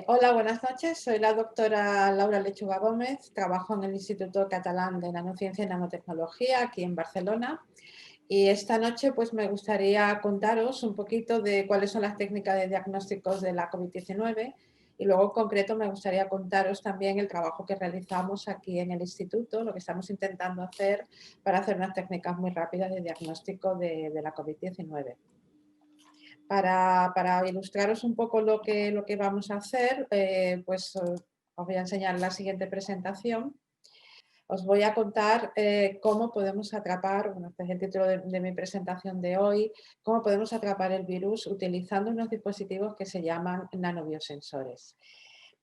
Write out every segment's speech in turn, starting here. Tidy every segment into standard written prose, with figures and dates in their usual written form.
Hola, buenas noches. Soy la doctora Laura Lechuga Gómez. Trabajo en el Instituto Catalán de Nanociencia y Nanotecnología aquí en Barcelona. Y esta noche pues, me gustaría contaros un poquito de cuáles son las técnicas de diagnósticos de la COVID-19 y luego en concreto me gustaría contaros también el trabajo que realizamos aquí en el instituto, lo que estamos intentando hacer para hacer unas técnicas muy rápidas de diagnóstico de la COVID-19. Para ilustraros un poco lo que vamos a hacer, os voy a enseñar la siguiente presentación. Os voy a contar cómo podemos atrapar, bueno, este es el título de mi presentación de hoy, cómo podemos atrapar el virus utilizando unos dispositivos que se llaman nanobiosensores.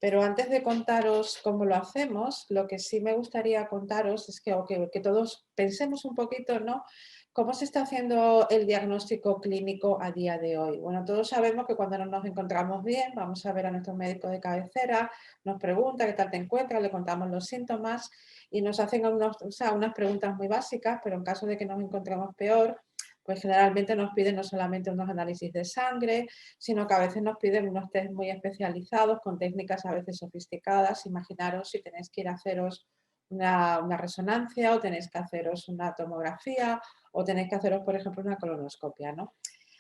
Pero antes de contaros cómo lo hacemos, lo que sí me gustaría contaros es que todos pensemos un poquito, ¿no? ¿Cómo se está haciendo el diagnóstico clínico a día de hoy? Bueno, todos sabemos que cuando no nos encontramos bien, vamos a ver a nuestro médico de cabecera, nos pregunta qué tal te encuentras, le contamos los síntomas y nos hacen unas preguntas muy básicas, pero en caso de que nos encontremos peor, pues generalmente nos piden no solamente unos análisis de sangre, sino que a veces nos piden unos test muy especializados con técnicas a veces sofisticadas. Imaginaros si tenéis que ir a haceros una resonancia o tenéis que haceros una tomografía o tenéis que haceros, por ejemplo, una colonoscopia, ¿no?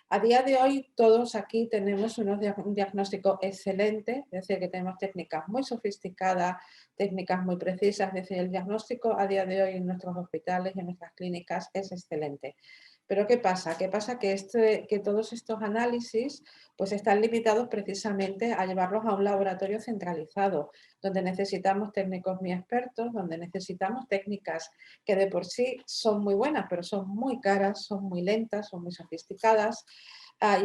A día de hoy todos aquí tenemos un diagnóstico excelente, es decir, que tenemos técnicas muy sofisticadas, técnicas muy precisas, es decir, el diagnóstico a día de hoy en nuestros hospitales y en nuestras clínicas es excelente. Pero ¿qué pasa? ¿Qué pasa? Que todos estos análisis pues están limitados precisamente a llevarlos a un laboratorio centralizado, donde necesitamos técnicos muy expertos, donde necesitamos técnicas que de por sí son muy buenas, pero son muy caras, son muy lentas, son muy sofisticadas.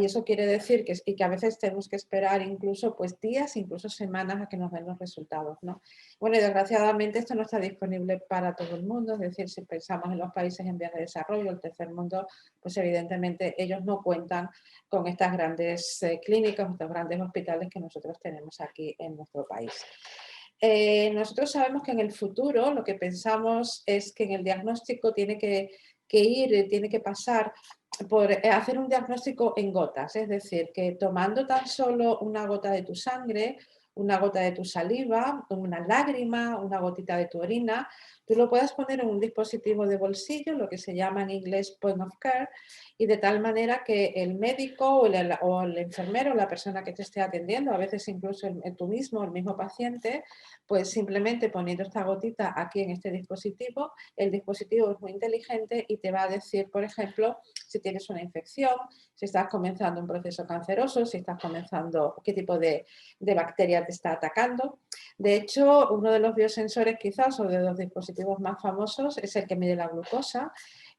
Y eso quiere decir que a veces tenemos que esperar incluso pues, días, incluso semanas a que nos den los resultados, ¿no? Bueno, y desgraciadamente esto no está disponible para todo el mundo, es decir, si pensamos en los países en vías de desarrollo, el tercer mundo, pues evidentemente ellos no cuentan con estas grandes clínicas, estos grandes hospitales que nosotros tenemos aquí en nuestro país. Nosotros sabemos que en el futuro lo que pensamos es que en el diagnóstico tiene que pasar por hacer un diagnóstico en gotas, es decir, que tomando tan solo una gota de tu sangre, una gota de tu saliva, una lágrima, una gotita de tu orina, tú lo puedas poner en un dispositivo de bolsillo, lo que se llama en inglés point of care, y de tal manera que el médico o el enfermero, la persona que te esté atendiendo, a veces incluso tú mismo, el mismo paciente, pues simplemente poniendo esta gotita aquí en este dispositivo, el dispositivo es muy inteligente y te va a decir, por ejemplo, si tienes una infección, si estás comenzando un proceso canceroso, si estás comenzando, qué tipo de bacteria te está atacando. De hecho, uno de los biosensores quizás o de los dispositivos más famosos es el que mide la glucosa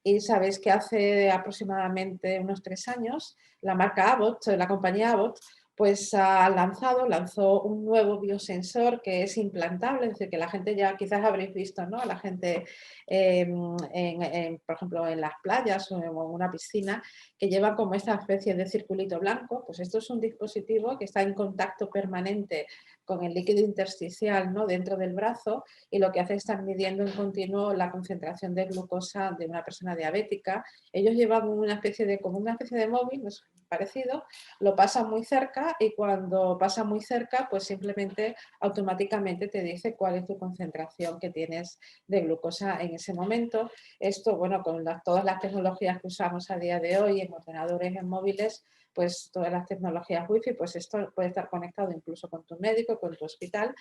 y sabéis que hace aproximadamente unos 3 años la marca Abbott, la compañía Abbott, pues lanzó un nuevo biosensor que es implantable, es decir, que la gente ya quizás habréis visto, ¿no? La gente, por ejemplo, en las playas o en una piscina, que lleva como esta especie de circulito blanco, pues esto es un dispositivo que está en contacto permanente con el líquido intersticial, ¿no? Dentro del brazo y lo que hace es estar midiendo en continuo la concentración de glucosa de una persona diabética. Ellos llevan como una especie de móvil, es parecido, lo pasa muy cerca y cuando pasa muy cerca, pues simplemente automáticamente te dice cuál es tu concentración que tienes de glucosa en ese momento. Esto, bueno, con todas las tecnologías que usamos a día de hoy en ordenadores, en móviles, pues todas las tecnologías wifi, pues esto puede estar conectado incluso con tu médico, con tu hospital,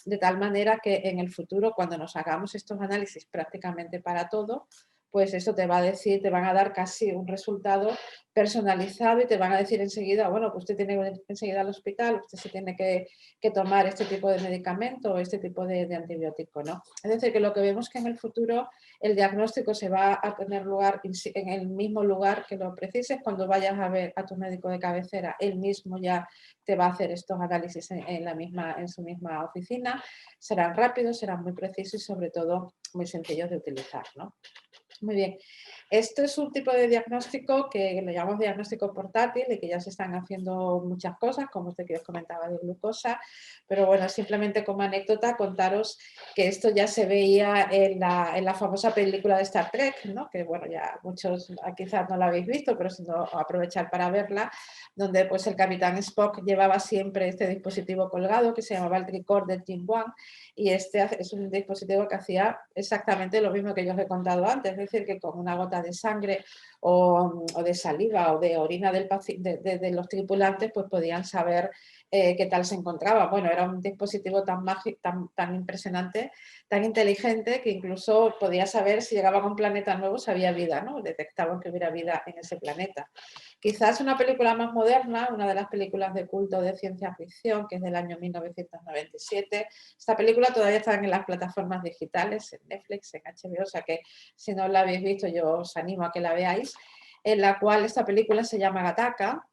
de tal manera que en el futuro, cuando nos hagamos estos análisis prácticamente para todo, pues eso te va a decir, te van a dar casi un resultado personalizado y te van a decir enseguida, bueno, pues usted tiene que ir enseguida al hospital, usted se tiene que tomar este tipo de medicamento o este tipo de antibiótico, ¿no? Es decir, que lo que vemos que en el futuro el diagnóstico se va a tener lugar en el mismo lugar que lo precises, cuando vayas a ver a tu médico de cabecera, él mismo ya te va a hacer estos análisis en su misma oficina, serán rápidos, serán muy precisos y sobre todo muy sencillos de utilizar, ¿no? Muy bien. Esto es un tipo de diagnóstico que le llamamos diagnóstico portátil y que ya se están haciendo muchas cosas, como usted que os comentaba de glucosa, pero bueno, simplemente como anécdota contaros que esto ya se veía en la famosa película de Star Trek, ¿no? Que bueno, ya muchos quizás no la habéis visto, pero si no, aprovechar para verla, donde pues el capitán Spock llevaba siempre este dispositivo colgado que se llamaba el tricorder Jim One, y este es un dispositivo que hacía exactamente lo mismo que yo os he contado antes, es decir, que con una gota de sangre o de saliva o de orina de los tripulantes, pues podían saber qué tal se encontraba. Bueno, era un dispositivo tan mágico, tan impresionante, tan inteligente, que incluso podía saber si llegaban a un planeta nuevo si había vida, ¿no? Detectaban que hubiera vida en ese planeta. Quizás una película más moderna, una de las películas de culto de ciencia ficción, que es del año 1997. Esta película todavía está en las plataformas digitales, en Netflix, en HBO, o sea que si no la habéis visto yo os animo a que la veáis, en la cual esta película se llama Gattaca,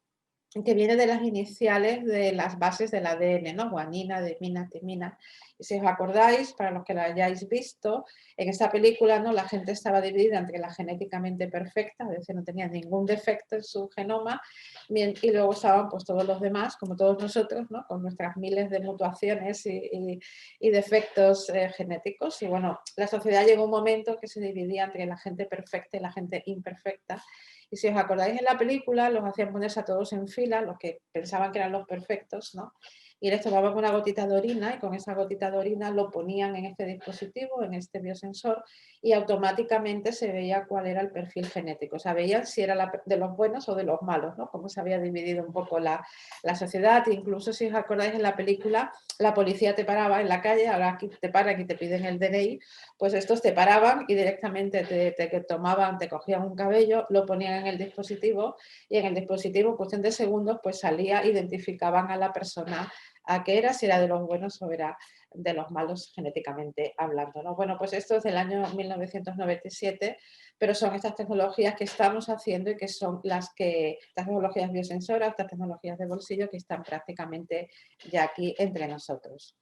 que viene de las iniciales de las bases del ADN, ¿no? Guanina, demina, timina. Y si os acordáis, para los que la hayáis visto, en esta película, ¿no? La gente estaba dividida entre la genéticamente perfecta, es decir, no tenía ningún defecto en su genoma, y luego estaban pues todos los demás, como todos nosotros, ¿no? Con nuestras miles de mutuaciones y defectos genéticos. Y bueno, la sociedad llegó un momento que se dividía entre la gente perfecta y la gente imperfecta. Y si os acordáis en la película, los hacían ponerse a todos en fila, los que pensaban que eran los perfectos, ¿no? Y les tomaban una gotita de orina y con esa gotita de orina lo ponían en este dispositivo, en este biosensor, y automáticamente se veía cuál era el perfil genético. O sea, veían si era de los buenos o de los malos, ¿no? Cómo se había dividido un poco la sociedad. E incluso si os acordáis en la película, la policía te paraba en la calle, ahora aquí te paran y te piden el DNI, pues estos te paraban y directamente te tomaban, te cogían un cabello, lo ponían en el dispositivo y en el dispositivo, en cuestión de segundos, pues salía, identificaban a la persona a qué era, si era de los buenos o era de los malos genéticamente hablando, ¿no? Bueno, pues esto es del año 1997, pero son estas tecnologías que estamos haciendo y que son las tecnologías biosensoras, estas tecnologías de bolsillo que están prácticamente ya aquí entre nosotros.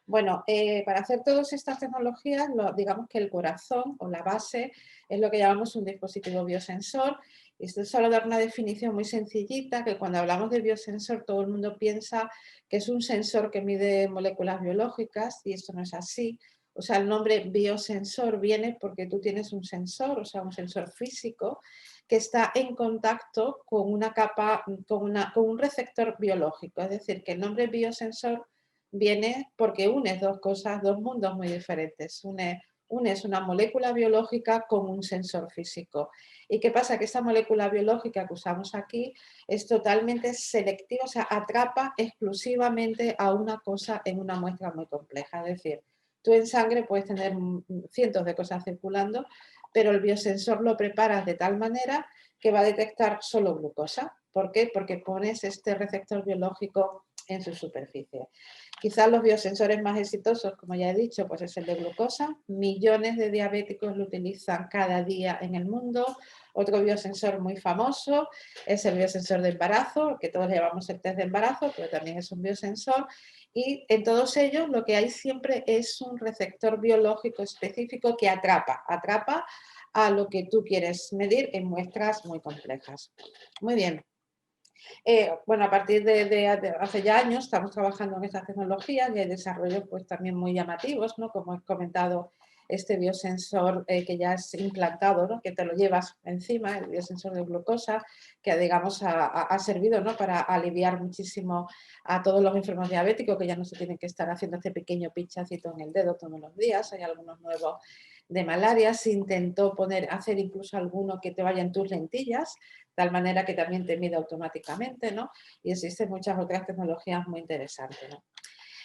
Bueno, para hacer todas estas tecnologías, digamos que el corazón o la base es lo que llamamos un dispositivo biosensor. Y esto es solo dar una definición muy sencillita, que cuando hablamos de biosensor todo el mundo piensa que es un sensor que mide moléculas biológicas y esto no es así. O sea, el nombre biosensor viene porque tú tienes un sensor, o sea, un sensor físico que está en contacto con una capa, con un receptor biológico. Es decir, que el nombre biosensor viene porque unes dos cosas, dos mundos muy diferentes. Unes una molécula biológica con un sensor físico. ¿Y qué pasa? Que esta molécula biológica que usamos aquí es totalmente selectiva, o sea, atrapa exclusivamente a una cosa en una muestra muy compleja. Es decir, tú en sangre puedes tener cientos de cosas circulando, pero el biosensor lo preparas de tal manera que va a detectar solo glucosa. ¿Por qué? Porque pones este receptor biológico en su superficie. Quizás los biosensores más exitosos, como ya he dicho, pues es el de glucosa. Millones de diabéticos lo utilizan cada día en el mundo. Otro biosensor muy famoso es el biosensor de embarazo, que todos llevamos el test de embarazo, pero también es un biosensor. Y en todos ellos lo que hay siempre es un receptor biológico específico que atrapa a lo que tú quieres medir en muestras muy complejas. Muy bien. Bueno, a partir de hace ya años estamos trabajando en estas tecnologías y hay desarrollos pues, también muy llamativos, ¿no? Como he comentado, este biosensor que ya es implantado, ¿no? Que te lo llevas encima, el biosensor de glucosa, que digamos ha servido, ¿no? Para aliviar muchísimo a todos los enfermos diabéticos que ya no se tienen que estar haciendo este pequeño pinchacito en el dedo todos los días. Hay algunos nuevos de malaria, se intentó hacer incluso alguno que te vaya en tus lentillas, tal manera que también te mide automáticamente, ¿no? Y existen muchas otras tecnologías muy interesantes, ¿no?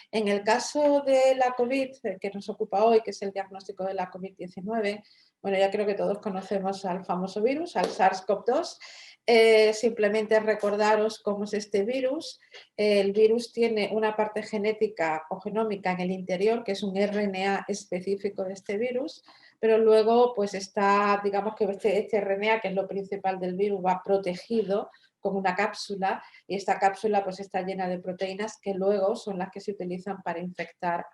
En el caso de la COVID, que nos ocupa hoy, que es el diagnóstico de la COVID-19, bueno, ya creo que todos conocemos al famoso virus, al SARS-CoV-2. Simplemente recordaros cómo es este virus. El virus tiene una parte genética o genómica en el interior, que es un RNA específico de este virus, pero luego pues está, digamos que este RNA, que es lo principal del virus, va protegido con una cápsula y esta cápsula pues está llena de proteínas que luego son las que se utilizan para infectar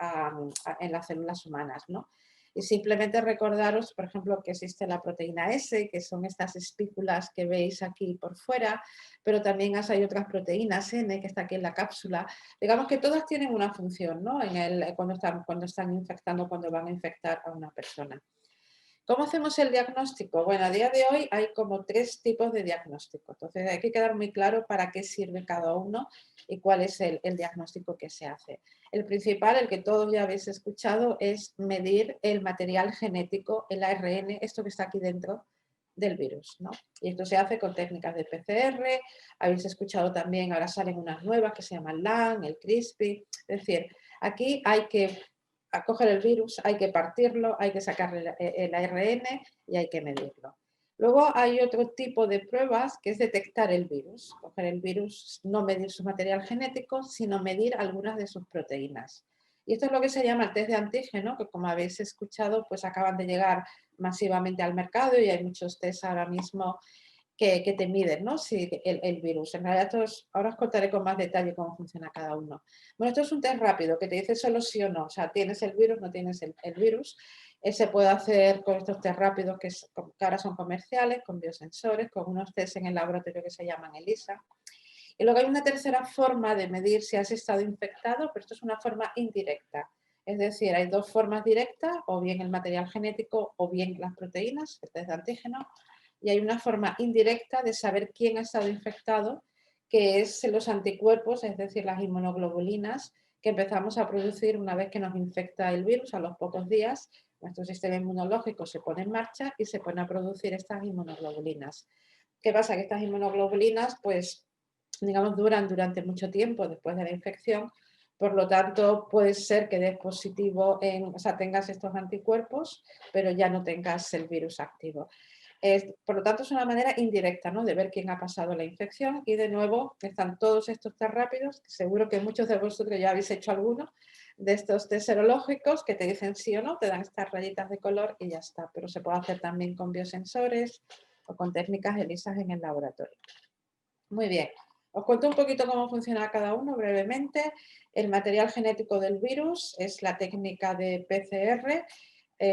en las células humanas, ¿no? Y simplemente recordaros, por ejemplo, que existe la proteína S, que son estas espículas que veis aquí por fuera, pero también hay otras proteínas N, que está aquí en la cápsula. Digamos que todas tienen una función, ¿no? Cuando están infectando, cuando van a infectar a una persona. ¿Cómo hacemos el diagnóstico? Bueno, a día de hoy hay como 3 tipos de diagnóstico. Entonces hay que quedar muy claro para qué sirve cada uno y cuál es el diagnóstico que se hace. El principal, el que todos ya habéis escuchado, es medir el material genético, el ARN, esto que está aquí dentro del virus, ¿no? Y esto se hace con técnicas de PCR, habéis escuchado también, ahora salen unas nuevas que se llaman LAN, el CRISPR, es decir, aquí hay que coger el virus, hay que partirlo, hay que sacarle el ARN y hay que medirlo. Luego hay otro tipo de pruebas que es detectar el virus. Coger el virus, no medir su material genético, sino medir algunas de sus proteínas. Y esto es lo que se llama el test de antígeno, que como habéis escuchado, pues acaban de llegar masivamente al mercado y hay muchos tests ahora mismo que te miden, ¿no? Si el virus. En realidad, ahora os contaré con más detalle cómo funciona cada uno. Bueno, esto es un test rápido que te dice solo sí o no. O sea, tienes el virus, no tienes el virus. Se puede hacer con estos test rápidos que ahora son comerciales, con biosensores, con unos test en el laboratorio que se llaman ELISA. Y luego hay una tercera forma de medir si has estado infectado, pero esto es una forma indirecta. Es decir, hay 2 formas directas, o bien el material genético o bien las proteínas, el test de antígeno, y hay una forma indirecta de saber quién ha estado infectado, que es los anticuerpos, es decir, las inmunoglobulinas que empezamos a producir una vez que nos infecta el virus. A los pocos días, nuestro sistema inmunológico se pone en marcha y se pone a producir estas inmunoglobulinas. ¿Qué pasa? Que estas inmunoglobulinas, pues, digamos, duran durante mucho tiempo después de la infección, por lo tanto, puede ser que des positivo, o sea, tengas estos anticuerpos, pero ya no tengas el virus activo. Por lo tanto, es una manera indirecta, ¿no?, de ver quién ha pasado la infección. Y de nuevo, están todos estos test rápidos, seguro que muchos de vosotros ya habéis hecho alguno de estos test serológicos que te dicen sí o no, te dan estas rayitas de color y ya está. Pero se puede hacer también con biosensores o con técnicas ELISA en el laboratorio. Muy bien, os cuento un poquito cómo funciona cada uno brevemente. El material genético del virus es la técnica de PCR.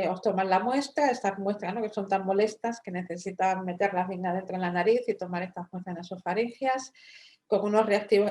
Os toman la muestra, estas muestras, ¿no?, que son tan molestas que necesitan meter las líneas dentro de la nariz y tomar estas muestras nasofaringeas con unos reactivos.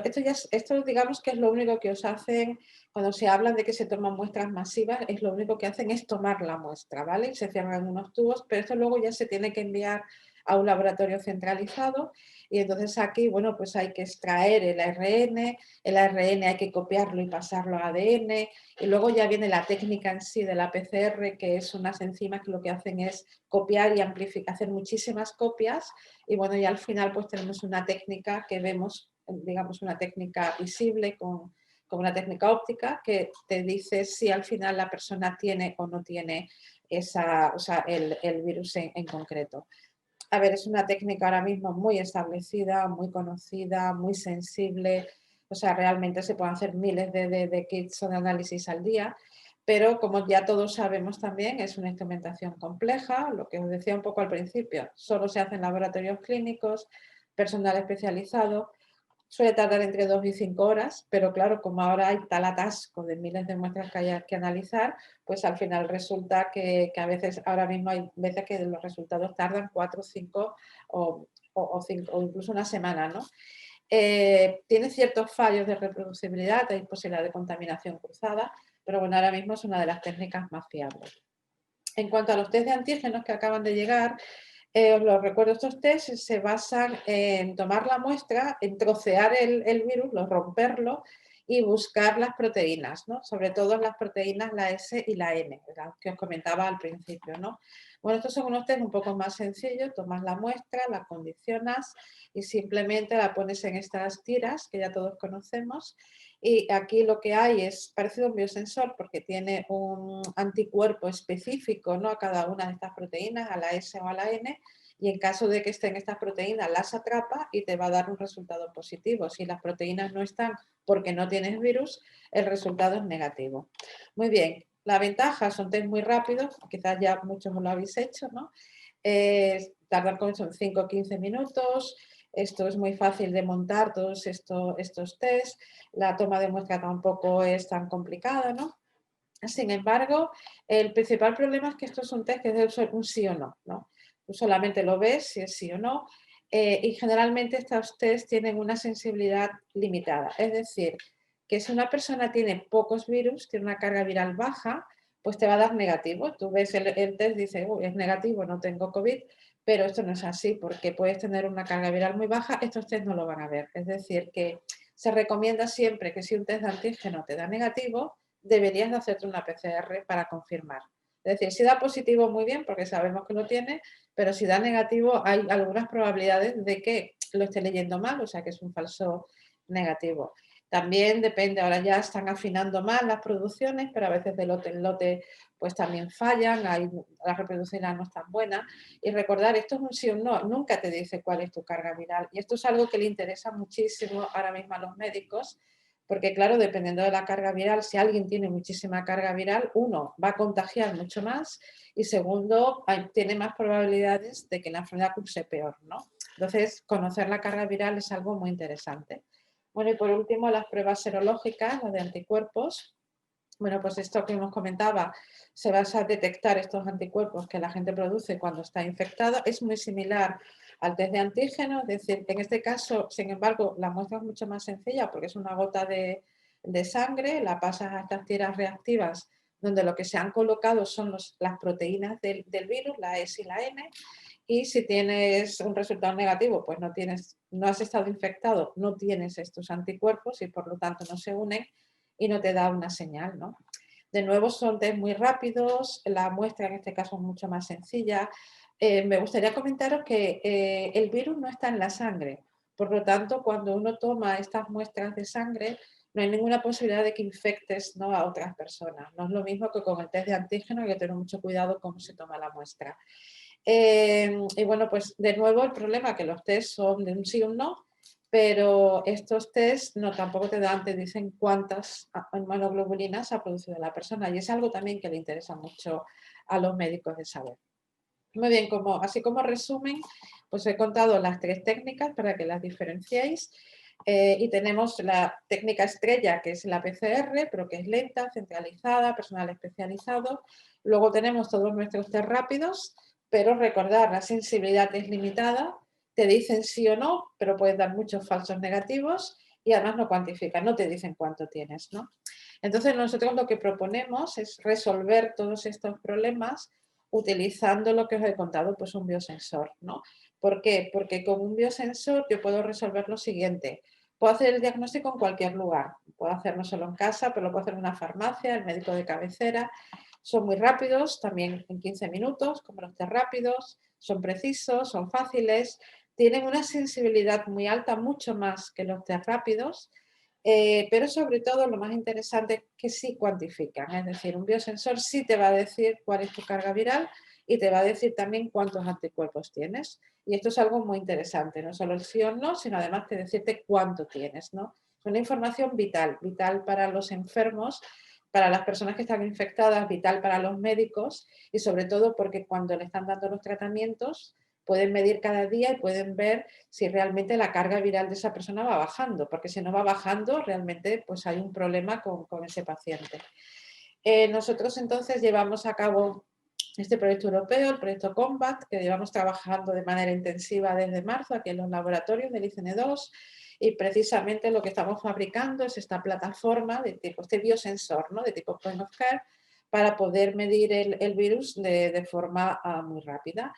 Esto digamos que es lo único que os hacen cuando se habla de que se toman muestras masivas, es lo único que hacen es tomar la muestra, ¿vale? Y se cierran unos tubos, pero esto luego ya se tiene que enviar a un laboratorio centralizado y entonces aquí, bueno, pues hay que extraer el ARN hay que copiarlo y pasarlo a ADN y luego ya viene la técnica en sí de la PCR, que es unas enzimas que lo que hacen es copiar y amplificar, hacer muchísimas copias y bueno, y al final pues tenemos una técnica que vemos, digamos una técnica visible con una técnica óptica que te dice si al final la persona tiene o no tiene el virus en concreto. A ver, es una técnica ahora mismo muy establecida, muy conocida, muy sensible. O sea, realmente se pueden hacer miles de kits o de análisis al día, pero como ya todos sabemos también, es una instrumentación compleja, lo que os decía un poco al principio, solo se hace en laboratorios clínicos, personal especializado. Suele tardar entre 2 y 5 horas, pero claro, como ahora hay tal atasco de miles de muestras que hay que analizar, pues al final resulta que a veces, ahora mismo hay veces que los resultados tardan 4, 5 o incluso una semana, ¿no? Tiene ciertos fallos de reproducibilidad, hay posibilidad de contaminación cruzada, pero bueno, ahora mismo es una de las técnicas más fiables. En cuanto a los test de antígenos que acaban de llegar, os lo recuerdo, estos test se basan en tomar la muestra, en trocear el virus, romperlo y buscar las proteínas, ¿no? Sobre todo las proteínas, la S y la N, las que os comentaba al principio, ¿no? Bueno, estos son unos test un poco más sencillos, tomas la muestra, la condicionas y simplemente la pones en estas tiras que ya todos conocemos. Y aquí lo que hay es parecido a un biosensor porque tiene un anticuerpo específico, ¿no?, a cada una de estas proteínas, a la S o a la N, y en caso de que estén estas proteínas las atrapa y te va a dar un resultado positivo. Si las proteínas no están porque no tienes virus, el resultado es negativo. Muy bien, la ventaja son test muy rápidos, quizás ya muchos lo habéis hecho, ¿no? Tardan con 5 o 15 minutos. Esto es muy fácil de montar, todos estos test. La toma de muestra tampoco es tan complicada, ¿no? Sin embargo, el principal problema es que esto es un test que es un sí o no, ¿no? Tú solamente lo ves si es sí o no, y generalmente estos test tienen una sensibilidad limitada. Es decir, que si una persona tiene pocos virus, tiene una carga viral baja, pues te va a dar negativo. Tú ves el test y dices, uy, es negativo, no tengo COVID, pero esto no es así, porque puedes tener una carga viral muy baja, estos test no lo van a ver. Es decir, que se recomienda siempre que si un test de antígeno te da negativo, deberías de hacerte una PCR para confirmar. Es decir, si da positivo, muy bien, porque sabemos que lo tiene, pero si da negativo, hay algunas probabilidades de que lo esté leyendo mal, o sea que es un falso negativo. También depende, ahora ya están afinando más las producciones, pero a veces de lote en lote pues también fallan, la reproducción no es tan buena. Y recordar, esto es un sí o un no, nunca te dice cuál es tu carga viral. Y esto es algo que le interesa muchísimo ahora mismo a los médicos, porque claro, dependiendo de la carga viral, si alguien tiene muchísima carga viral, uno, va a contagiar mucho más y segundo, tiene más probabilidades de que la enfermedad curse peor, ¿no? Entonces, conocer la carga viral es algo muy interesante. Bueno, y por último, las pruebas serológicas, las de anticuerpos. Bueno, pues esto que hemos comentado se basa en detectar estos anticuerpos que la gente produce cuando está infectado. Es muy similar al test de antígeno, es decir, en este caso, sin embargo, la muestra es mucho más sencilla porque es una gota de sangre, la pasas a estas tiras reactivas donde lo que se han colocado son las proteínas del virus, la S y la N, y si tienes un resultado negativo, pues no has estado infectado, no tienes estos anticuerpos y por lo tanto no se unen y no te da una señal, ¿no? De nuevo son test muy rápidos, la muestra en este caso es mucho más sencilla. Me gustaría comentaros que el virus no está en la sangre, por lo tanto cuando uno toma estas muestras de sangre no hay ninguna posibilidad de que infectes, ¿no?, a otras personas. No es lo mismo que con el test de antígeno, hay que tener mucho cuidado cómo se toma la muestra. Y bueno, pues de nuevo el problema es que los test son de un sí o un no, pero estos test no tampoco te dicen cuántas inmunoglobulinas ha producido la persona y es algo también que le interesa mucho a los médicos de saber. Muy bien, así como resumen, pues he contado las tres técnicas para que las diferenciéis. Y tenemos la técnica estrella, que es la PCR, pero que es lenta, centralizada, personal especializado. Luego tenemos todos nuestros test rápidos, pero recordar, la sensibilidad es limitada, te dicen sí o no, pero pueden dar muchos falsos negativos y además no cuantifican, no te dicen cuánto tienes, ¿no? Entonces nosotros lo que proponemos es resolver todos estos problemas utilizando lo que os he contado, pues un biosensor, ¿no? ¿Por qué? Porque con un biosensor yo puedo resolver lo siguiente. Puedo hacer el diagnóstico en cualquier lugar. Puedo hacerlo solo en casa, pero lo puedo hacer en una farmacia, el médico de cabecera. Son muy rápidos, también en 15 minutos, como los test rápidos. Son precisos, son fáciles. Tienen una sensibilidad muy alta, mucho más que los test rápidos. Pero sobre todo lo más interesante es que sí cuantifican, es decir, un biosensor sí te va a decir cuál es tu carga viral y te va a decir también cuántos anticuerpos tienes. Y esto es algo muy interesante, no solo el sí o no, sino además de decirte cuánto tienes, ¿no? Es una información vital, vital para los enfermos, para las personas que están infectadas, vital para los médicos y sobre todo porque cuando le están dando los tratamientos pueden medir cada día y pueden ver si realmente la carga viral de esa persona va bajando, porque si no va bajando, realmente pues hay un problema con ese paciente. Nosotros entonces llevamos a cabo este proyecto europeo, el proyecto Combat, que llevamos trabajando de manera intensiva desde marzo aquí en los laboratorios del ICN2 y precisamente lo que estamos fabricando es esta plataforma de tipo, este biosensor, ¿no?, de tipo point of care, para poder medir el virus de forma muy rápida.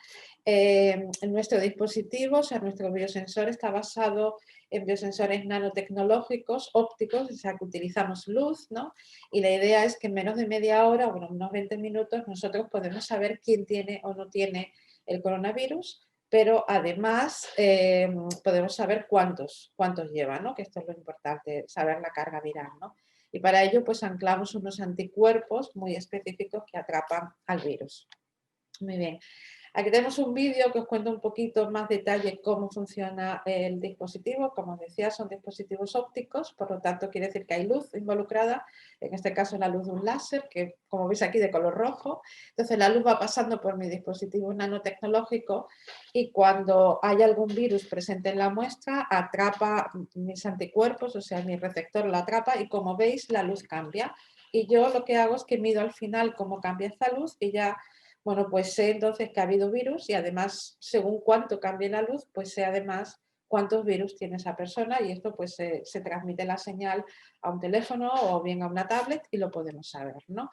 Nuestro dispositivo, o sea, nuestro biosensor está basado en biosensores nanotecnológicos, ópticos, o sea, que utilizamos luz, ¿no? Y la idea es que en menos de media hora, bueno, unos 20 minutos, nosotros podemos saber quién tiene o no tiene el coronavirus, pero además podemos saber cuántos llevan, ¿no?, que esto es lo importante, saber la carga viral, ¿no? Y para ello, pues anclamos unos anticuerpos muy específicos que atrapan al virus. Muy bien. Aquí tenemos un vídeo que os cuenta un poquito más detalle cómo funciona el dispositivo. Como os decía, son dispositivos ópticos, por lo tanto quiere decir que hay luz involucrada, en este caso la luz de un láser, que como veis aquí de color rojo. Entonces la luz va pasando por mi dispositivo nanotecnológico y cuando hay algún virus presente en la muestra, atrapa mis anticuerpos, o sea, mi receptor lo atrapa y como veis la luz cambia. y yo lo que hago es que mido al final cómo cambia esta luz y ya, bueno, pues sé entonces que ha habido virus y además, según cuánto cambie la luz, pues sé además cuántos virus tiene esa persona y esto pues se transmite la señal a un teléfono o bien a una tablet y lo podemos saber, ¿no?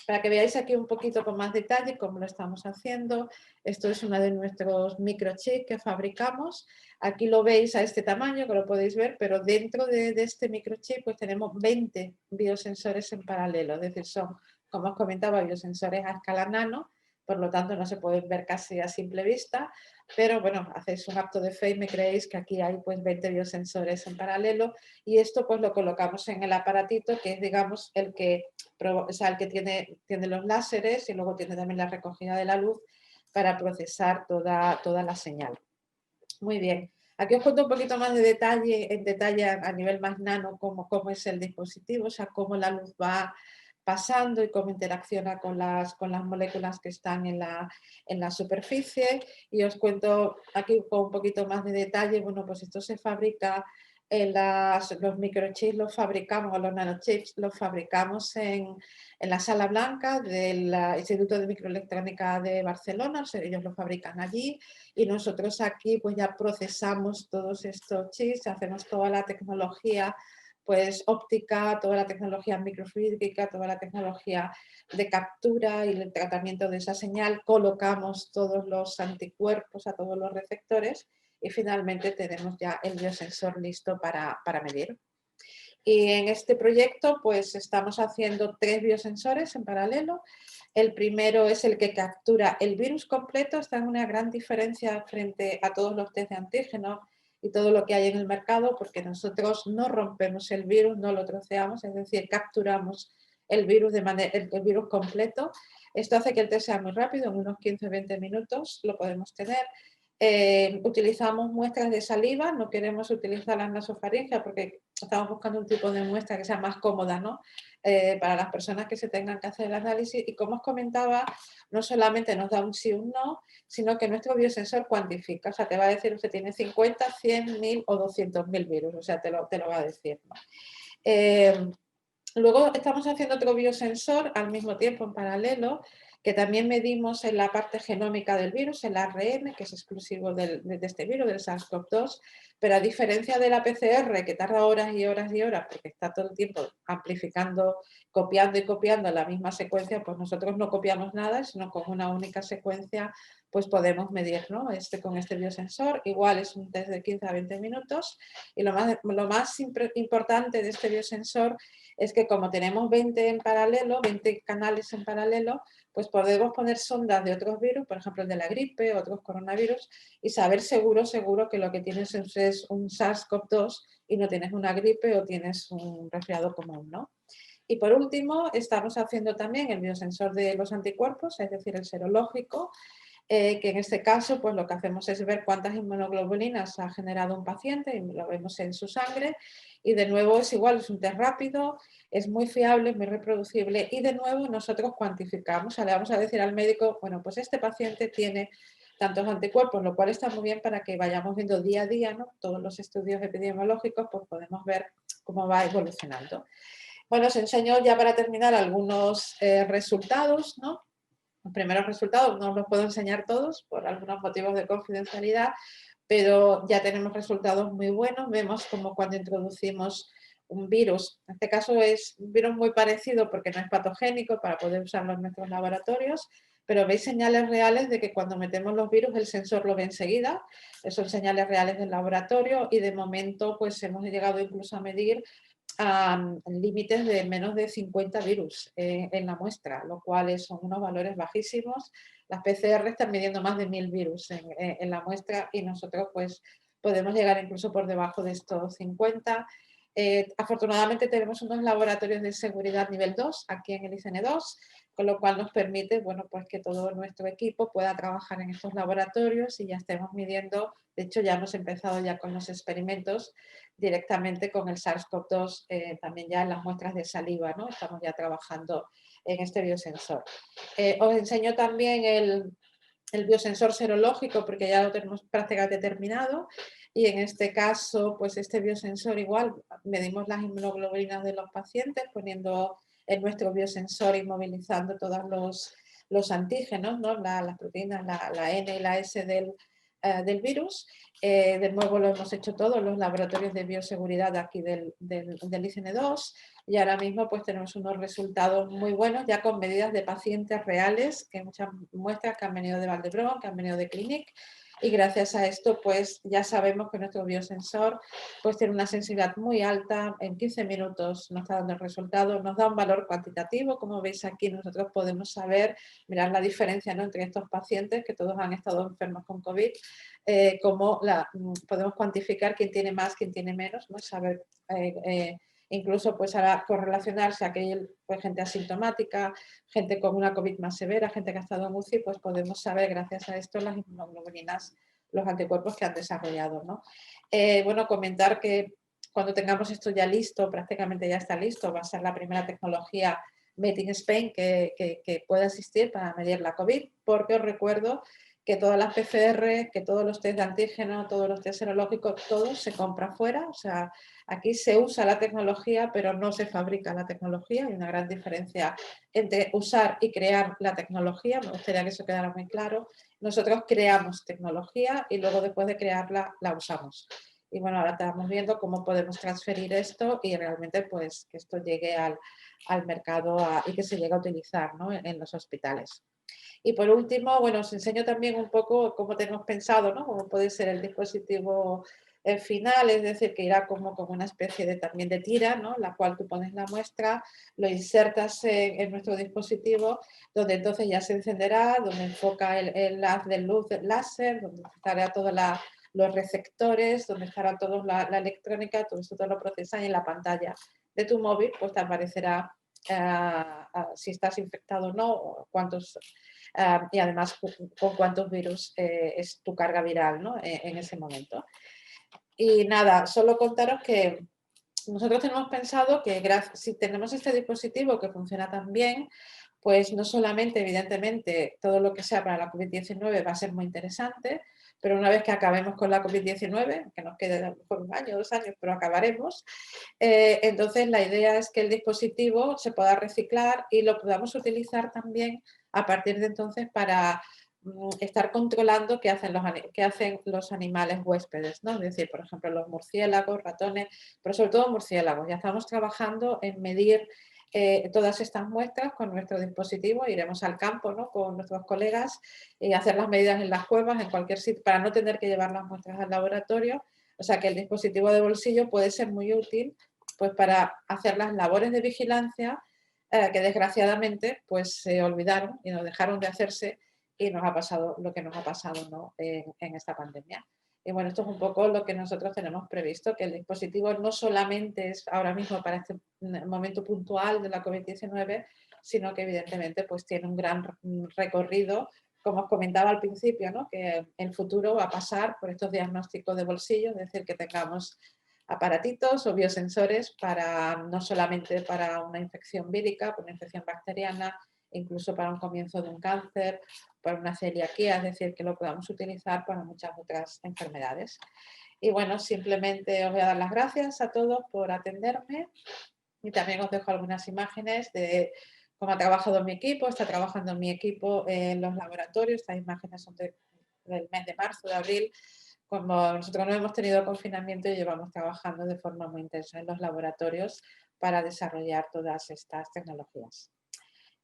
Para que veáis aquí un poquito con más detalle cómo lo estamos haciendo, esto es uno de nuestros microchips que fabricamos. Aquí lo veis a este tamaño, que lo podéis ver, pero dentro de este microchip pues tenemos 20 biosensores en paralelo, es decir, son, como os comentaba, biosensores a escala nano, por lo tanto no se pueden ver casi a simple vista, pero bueno, hacéis un acto de fe y me creéis que aquí hay pues 20 biosensores en paralelo y esto pues lo colocamos en el aparatito que es digamos el que, o sea, el que tiene los láseres y luego tiene también la recogida de la luz para procesar toda la señal. Muy bien. Aquí os cuento un poquito más de detalle, en detalle a nivel más nano, cómo es el dispositivo, o sea, cómo la luz va pasando y cómo interacciona con las moléculas que están en la superficie. Y os cuento aquí con un poquito más de detalle, bueno, pues esto se fabrica los microchips los fabricamos, o los nanochips los fabricamos en la Sala Blanca del Instituto de Microelectrónica de Barcelona, o sea, ellos lo fabrican allí y nosotros aquí pues ya procesamos todos estos chips, hacemos toda la tecnología pues óptica, toda la tecnología microfluídica, toda la tecnología de captura y el tratamiento de esa señal, colocamos todos los anticuerpos a todos los receptores y finalmente tenemos ya el biosensor listo para medir. Y en este proyecto pues estamos haciendo 3 biosensores en paralelo. El primero es el que captura el virus completo, esta es una gran diferencia frente a todos los test de antígeno y todo lo que hay en el mercado porque nosotros no rompemos el virus, no lo troceamos, es decir, capturamos el virus, el virus completo. Esto hace que el test sea muy rápido, en unos 15-20 minutos lo podemos tener. Utilizamos muestras de saliva, no queremos utilizar la nasofaringe porque estamos buscando un tipo de muestra que sea más cómoda, ¿no? Para las personas que se tengan que hacer el análisis y como os comentaba, no solamente nos da un sí o un no, sino que nuestro biosensor cuantifica, o sea, te va a decir usted tiene 50, 100, 1000 o 200.000 virus, o sea, te lo va a decir, ¿no? Luego estamos haciendo otro biosensor al mismo tiempo en paralelo, que también medimos en la parte genómica del virus, el ARN, que es exclusivo de este virus, del SARS-CoV-2, pero a diferencia de la PCR, que tarda horas y horas y horas, porque está todo el tiempo amplificando, copiando y copiando la misma secuencia, pues nosotros no copiamos nada, sino con una única secuencia pues podemos medir, ¿no? Con este biosensor. Igual es un test de 15 a 20 minutos y lo más importante de este biosensor es que como tenemos 20 en paralelo, 20 canales en paralelo, pues podemos poner sondas de otros virus, por ejemplo el de la gripe, otros coronavirus, y saber seguro que lo que tienes es un SARS-CoV-2 y no tienes una gripe o tienes un resfriado común, ¿no? Y por último, estamos haciendo también el biosensor de los anticuerpos, es decir, el serológico, que en este caso pues lo que hacemos es ver cuántas inmunoglobulinas ha generado un paciente y lo vemos en su sangre y de nuevo es igual, es un test rápido, es muy fiable, muy reproducible y de nuevo nosotros cuantificamos, o sea, le vamos a decir al médico, bueno, pues este paciente tiene tantos anticuerpos, lo cual está muy bien para que vayamos viendo día a día, ¿no? Todos los estudios epidemiológicos, pues podemos ver cómo va evolucionando. Bueno, os enseño ya para terminar algunos resultados, ¿no? Los primeros resultados no los puedo enseñar todos por algunos motivos de confidencialidad, pero ya tenemos resultados muy buenos. Vemos como cuando introducimos un virus, en este caso es un virus muy parecido porque no es patogénico para poder usarlo en nuestros laboratorios, pero veis señales reales de que cuando metemos los virus el sensor lo ve enseguida. Son señales reales del laboratorio y de momento pues hemos llegado incluso a medir límites de menos de 50 virus en la muestra, lo cual son unos valores bajísimos. Las PCR están midiendo más de 1000 virus en la muestra y nosotros pues podemos llegar incluso por debajo de estos 50. Afortunadamente tenemos unos laboratorios de seguridad nivel 2 aquí en el ICN2, con lo cual nos permite bueno, pues que todo nuestro equipo pueda trabajar en estos laboratorios y ya estemos midiendo, de hecho ya hemos empezado ya con los experimentos directamente con el SARS-CoV-2, también ya en las muestras de saliva, ¿no? Estamos ya trabajando en este biosensor. Os enseño también el biosensor serológico porque ya lo tenemos prácticamente terminado y en este caso, pues este biosensor igual medimos las inmunoglobulinas de los pacientes poniendo en nuestro biosensor inmovilizando todos los antígenos, ¿no? Las proteínas, la N y la S del virus. De nuevo lo hemos hecho todos los laboratorios de bioseguridad aquí del ICN2 y ahora mismo pues tenemos unos resultados muy buenos ya con medidas de pacientes reales, que hay muchas muestras que han venido de Vall d'Hebron, que han venido de Clinic, y gracias a esto pues ya sabemos que nuestro biosensor pues tiene una sensibilidad muy alta, en 15 minutos nos está dando el resultado, nos da un valor cuantitativo, como veis aquí nosotros podemos saber, mirar la diferencia, ¿no?, entre estos pacientes que todos han estado enfermos con COVID, cómo podemos cuantificar quién tiene más, quién tiene menos, ¿no? Saber incluso pues ahora correlacionarse a aquella pues, gente asintomática, gente con una COVID más severa, gente que ha estado en UCI, pues podemos saber gracias a esto las inmunoglobulinas, los anticuerpos que han desarrollado, ¿no? Bueno, comentar que cuando tengamos esto ya listo, prácticamente ya está listo, va a ser la primera tecnología Made in Spain que pueda existir para medir la COVID, porque os recuerdo que todas las PCR, que todos los test de antígeno, todos los test serológicos, todo se compra fuera, o sea, aquí se usa la tecnología, pero no se fabrica la tecnología. Hay una gran diferencia entre usar y crear la tecnología. Me gustaría que eso quedara muy claro. Nosotros creamos tecnología y luego después de crearla, la usamos. Y bueno, ahora estamos viendo cómo podemos transferir esto y realmente pues que esto llegue al mercado y que se llegue a utilizar, ¿no?, en los hospitales. Y por último, bueno, os enseño también un poco cómo tenemos pensado, ¿no?, cómo puede ser el dispositivo final, es decir, que irá como una especie de también de tira, ¿no?, la cual tú pones la muestra, lo insertas en nuestro dispositivo, donde entonces ya se encenderá, donde enfoca el haz de luz del láser, donde estará todos los receptores, donde estará toda la electrónica, todo esto te lo procesa y en la pantalla de tu móvil pues te aparecerá si estás infectado o no, o cuántos, y además con cuántos virus es tu carga viral, ¿no?, en ese momento. Y nada, solo contaros que nosotros tenemos pensado que si tenemos este dispositivo que funciona tan bien, pues no solamente, evidentemente, todo lo que sea para la COVID-19 va a ser muy interesante, pero una vez que acabemos con la COVID-19, que nos quede a lo mejor 1 año, 2 años, pero acabaremos, entonces la idea es que el dispositivo se pueda reciclar y lo podamos utilizar también a partir de entonces para estar controlando qué hacen los animales huéspedes, ¿no? Es decir, por ejemplo, los murciélagos, ratones, pero sobre todo murciélagos. Ya estamos trabajando en medir todas estas muestras con nuestro dispositivo, iremos al campo, ¿no?, con nuestros colegas y hacer las medidas en las cuevas, en cualquier sitio, para no tener que llevar las muestras al laboratorio. O sea que el dispositivo de bolsillo puede ser muy útil pues, para hacer las labores de vigilancia que desgraciadamente pues, se olvidaron y nos dejaron de hacerse y nos ha pasado lo que nos ha pasado, ¿no?, en esta pandemia. Y bueno, esto es un poco lo que nosotros tenemos previsto, que el dispositivo no solamente es ahora mismo para este momento puntual de la COVID-19, sino que evidentemente pues, tiene un gran recorrido, como os comentaba al principio, ¿no?, que el futuro va a pasar por estos diagnósticos de bolsillo, es decir, que tengamos aparatitos o biosensores para no solamente para una infección vírica, para una infección bacteriana, incluso para un comienzo de un cáncer, para una celiaquía, es decir, que lo podamos utilizar para muchas otras enfermedades. Y bueno, simplemente os voy a dar las gracias a todos por atenderme y también os dejo algunas imágenes de cómo ha trabajado mi equipo, está trabajando mi equipo en los laboratorios. Estas imágenes son del mes de marzo, de abril. Como nosotros no hemos tenido confinamiento y llevamos trabajando de forma muy intensa en los laboratorios para desarrollar todas estas tecnologías.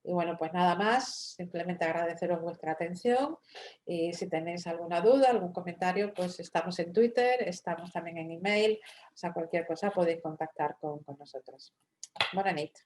Y bueno, pues nada más, simplemente agradeceros vuestra atención y si tenéis alguna duda, algún comentario, pues estamos en Twitter, estamos también en email, o sea, cualquier cosa podéis contactar con nosotros. Buena nit.